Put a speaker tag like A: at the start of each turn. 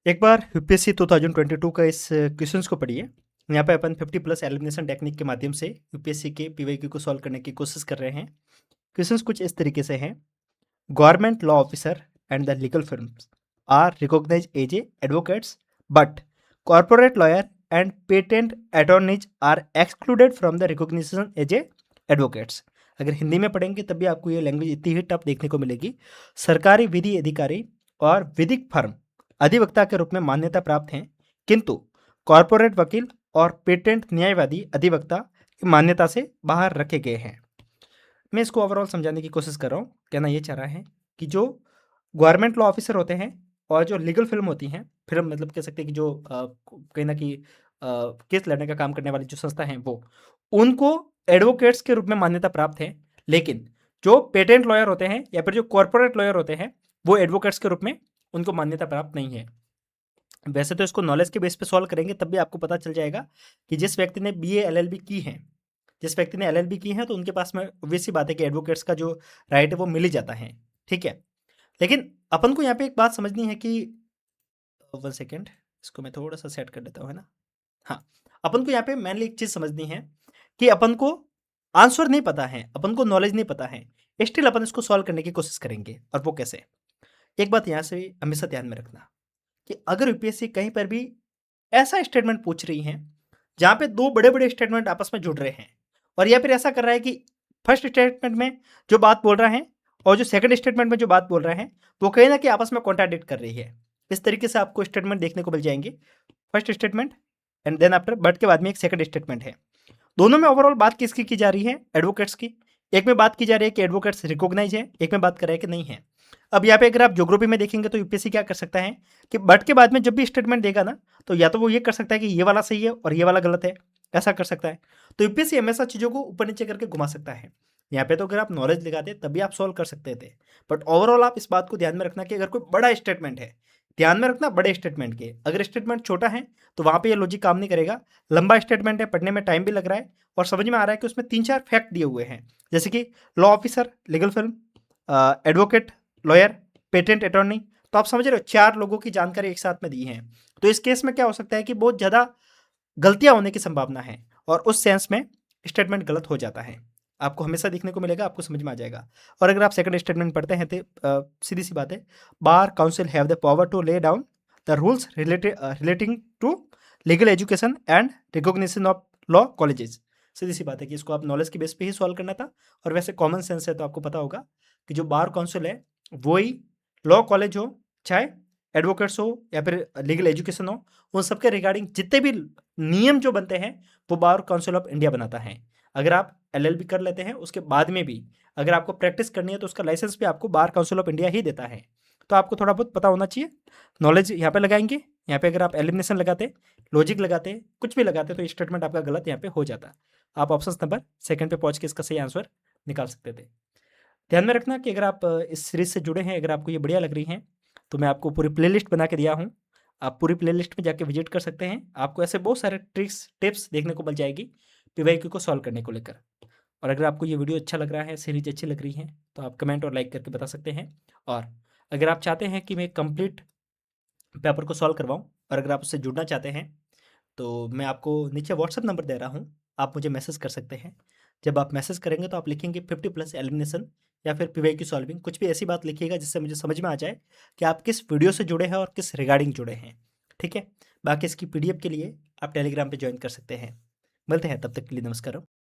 A: एक बार यूपीएससी 2022 का इस क्वेश्चंस को पढ़िए। यहाँ पे अपन 50 प्लस एलिमिनेशन टेक्निक के माध्यम से यूपीएससी के पीवाईक्यू को सॉल्व करने की कोशिश कर रहे हैं। क्वेश्चंस कुछ इस तरीके से हैं। Government law officer and the legal firms are recognize as a advocates but corporate lawyer and patent attorneys are excluded from the recognition as a advocates. अगर हिंदी में पढ़ेंगे तब भी आपको ये लैंग्वेज इतनी ही टफ देखने को मिलेगी। सरकारी विधि अधिकारी और विधिक फर्म अधिवक्ता के रूप में मान्यता प्राप्त हैं, किंतु कॉर्पोरेट वकील और पेटेंट न्यायवादी अधिवक्ता की मान्यता से बाहर रखे गए हैं। मैं इसको ओवरऑल समझाने की कोशिश कर रहा हूँ। कहना ये चाह रहा है कि जो गवर्नमेंट लॉ ऑफिसर होते हैं और जो लीगल फिल्म होती हैं, फिल्म मतलब कह सकते हैं कि जो कहीं ना कहीं केस लड़ने का काम करने वाली जो संस्था हैं वो उनको एडवोकेट्स के रूप में मान्यता प्राप्त है, लेकिन जो पेटेंट लॉयर होते हैं या फिर जो कॉर्पोरेट लॉयर होते हैं वो एडवोकेट्स के रूप में उनको मान्यता प्राप्त नहीं है। वैसे तो इसको नॉलेज के बेस पे सॉल्व करेंगे तब भी आपको पता चल जाएगा कि जिस व्यक्ति ने बीए एलएलबी की है, जिस व्यक्ति ने एलएलबी की है तो उनके पास में ऑब्वियस सी बात है कि एडवोकेट्स का जो राइट है वो मिल ही जाता है। ठीक है, लेकिन अपन को यहाँ पे एक बात समझनी है कि 1 सेकेंड, इसको मैं थोड़ा सा सेट कर देता हूँ, है ना। हाँ, अपन को यहाँ पे मेनली एक चीज़ समझनी है कि अपन को आंसर नहीं पता है, अपन को नॉलेज नहीं पता है, स्टिल अपन इसको सॉल्व करने की कोशिश करेंगे। और वो कैसे? एक बात यहाँ से हमेशा ध्यान में रखना कि अगर यूपीएससी कहीं पर भी ऐसा स्टेटमेंट पूछ रही है जहाँ पे दो बड़े-बड़े स्टेटमेंट आपस में जुड़ रहे हैं और या फिर ऐसा कर रहा है कि फर्स्ट स्टेटमेंट में जो बात बोल रहा है और जो सेकंड स्टेटमेंट में जो बात बोल रहा है वो कहीं ना कहीं आपस में कॉन्ट्राडिक्ट कर रही है। इस तरीके से आपको स्टेटमेंट देखने को मिल जाएंगे। First statement and then after but के बाद में एक सेकंड स्टेटमेंट है। दोनों में ओवरऑल बात किसकी की जा रही है? एडवोकेट्स की। एक में बात की जा रही है कि एडवोकेट्स रिकॉग्नाइज है, एक में बात कर रहा है कि नहीं है। अब यहाँ पे अगर आप ज्योग्राफी में देखेंगे तो यूपीएससी क्या कर सकता है कि बट के बाद में जब भी स्टेटमेंट देगा ना तो या तो वो ये कर सकता है कि ये वाला सही है और ये वाला गलत है, ऐसा कर सकता है। तो यूपीएससी हमेशा चीज़ों को ऊपर नीचे करके घुमा सकता है। यहाँ पे तो अगर आप नॉलेज लगाते तभी आप सॉल्व कर सकते थे, बट ओवरऑल आप इस बात को ध्यान में रखना कि अगर कोई बड़ा स्टेटमेंट है, ध्यान में रखना बड़े स्टेटमेंट के, अगर स्टेटमेंट छोटा है तो वहाँ पे ये लॉजिक काम नहीं करेगा। लंबा स्टेटमेंट है, पढ़ने में टाइम भी लग रहा है और समझ में आ रहा है कि उसमें 3-4 फैक्ट दिए हुए हैं, जैसे कि law officer, legal film, advocate, lawyer, patent attorney. तो आप समझ रहे हो 4 लोगों की जानकारी एक साथ में दी है। तो इस केस में क्या हो सकता है कि बहुत ज़्यादा गलतियाँ होने की संभावना है और उस सेंस में स्टेटमेंट गलत हो जाता है। आपको हमेशा देखने को मिलेगा, आपको समझ में आ जाएगा। और अगर आप सेकंड स्टेटमेंट पढ़ते हैं तो सीधी सी बात है, bar council have the power to lay down the rules relating to legal education and recognition of law colleges. सीधी सी बात है कि इसको आप नॉलेज के बेस पे ही सॉल्व करना था। और वैसे कॉमन सेंस है तो आपको पता होगा कि जो बार काउंसिल है वो ही लॉ कॉलेज हो, चाहे एडवोकेट्स हो या फिर लीगल एजुकेशन हो, उन सबके रिगार्डिंग जितने भी नियम जो बनते हैं वो बार काउंसिल ऑफ इंडिया बनाता है। अगर आप एलएलबी कर लेते हैं उसके बाद में भी अगर आपको प्रैक्टिस करनी है तो उसका लाइसेंस भी आपको बार काउंसिल ऑफ इंडिया ही देता है। तो आपको थोड़ा बहुत पता होना चाहिए। नॉलेज यहाँ पे लगाएंगे, यहाँ पे अगर आप एलिमिनेशन लगाते, लॉजिक लगाते, कुछ भी लगाते तो स्टेटमेंट आपका गलत यहाँ पे हो जाता। आप ऑप्शन नंबर सेकंड पे पहुंच के इसका सही आंसर निकाल सकते थे। ध्यान में रखना कि अगर आप इस सीरीज से जुड़े हैं, अगर आपको ये बढ़िया लग रही हैं तो मैं आपको पूरी प्लेलिस्ट बना के दिया हूँ। आप पूरी प्लेलिस्ट में जाके विजिट कर सकते हैं। आपको ऐसे बहुत सारे ट्रिक्स टिप्स देखने को मिल जाएगी पीवाईक्यू को सॉल्व करने को लेकर। और अगर आपको ये वीडियो अच्छा लग रहा है, सीरीज अच्छी लग रही है तो आप कमेंट और लाइक करके बता सकते हैं। और अगर आप चाहते हैं कि मैं कंप्लीट पेपर को सॉल्व करवाऊँ और अगर आप उससे जुड़ना चाहते हैं तो मैं आपको नीचे व्हाट्सएप नंबर दे रहा हूँ, आप मुझे मैसेज कर सकते हैं। जब आप मैसेज करेंगे तो आप लिखेंगे 50 प्लस एलिमिनेशन या फिर पीवाईक्यू सॉल्विंग, कुछ भी ऐसी बात लिखिएगा जिससे मुझे समझ में आ जाए कि आप किस वीडियो से जुड़े हैं और किस रिगार्डिंग जुड़े हैं। ठीक है, बाकी इसकी पीडीएफ के लिए आप टेलीग्राम पे ज्वाइन कर सकते हैं। मिलते हैं, तब तक के लिए नमस्कार।